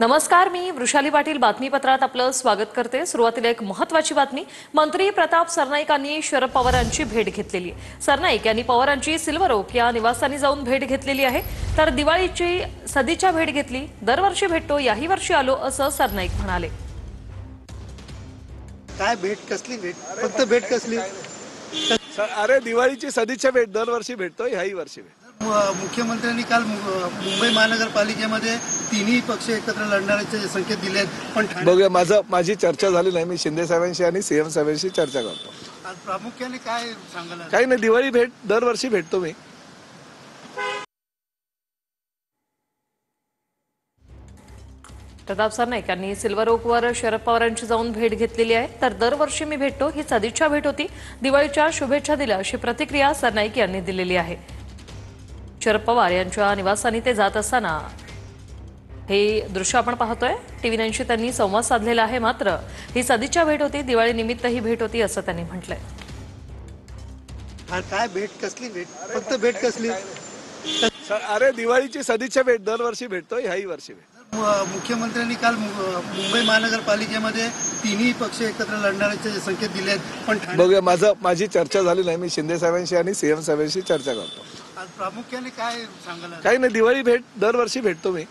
नमस्कार, मी वृषाली पाटील बातमीपत्रात आपलं स्वागत करते। सुरुवातीला एक महत्त्वाची बातमी। मंत्री प्रताप सरनाईकांनी शरद पवारांची भेट घेतलेली आहे। सरनाईक यांनी पवारांची सिल्वर ओक या निवासानी जाऊन भेट घेतलेली आहे। तर दिवाळीची सदिच्छा भेट घेतली। दरवर्षी भेटतो, याही वर्षी आलो असं सरनाईक म्हणाले। काय भेट कसली भेट? फक्त भेट कसली? अरे दिवाळीची सदिच्छा भेट दरवर्षी भेटतो, ह्याही वर्षी भेट। मुख्यमंत्र्यांनी काल मुंबई महानगरपालिकेमध्ये तिन्ही पक्ष एकत्र लढण्याचे संकेत दिलेत, पण बघूया, माझी चर्चा झाली नाही। मी शिंदे साहेबांशी आणि सीएम साहेबांशी चर्चा करतो। आज प्रामुख्याने काय सांगाल? काही नाही, दिवाळी भेट दरवर्षी भेटतो मी। प्रताप सरनाईक यांनी सिल्वर ओकवर शरद पवारांची जाऊन भेट घेतलेली आहे। तर दरवर्षी मी भेटतो, ही सदिच्छा भेट होती। दिवाळीच्या शुभेच्छा दिल्या अशी प्रतिक्रिया सरनाईक यांनी दिलेली आहे। शरद पवार यांच्या निवासानी ते जात असताना हे दृश्य आपण पाहतोय। टीव्ही 9शी त्यांनी संवाद साधलेला आहे। मात्र ही सदिच्छा भेट होती, दिवाळी निमित्त ही भेट होती असं त्यांनी म्हटलंय। काय भेट कसली भेट? फक्त भेट कसली? अरे दिवाळीची सदिच्छा भेट दरवर्षी भेटतो, ह्याही वर्षी भेट। मुख्यमंत्र्यांनी काल मुंबई महानगरपालिकेमध्ये तिन्ही पक्ष एकत्र लढण्याचे संकेत दिलेत, पण बघूया, माझी चर्चा झाली नाही। मी शिंदे साहेबांशी आणि सीएम साहेबांशी चर्चा करतो। आज प्रामुख्याने काय सांगाल? काही नाही, दिवाळी भेट दरवर्षी भेटतो मी।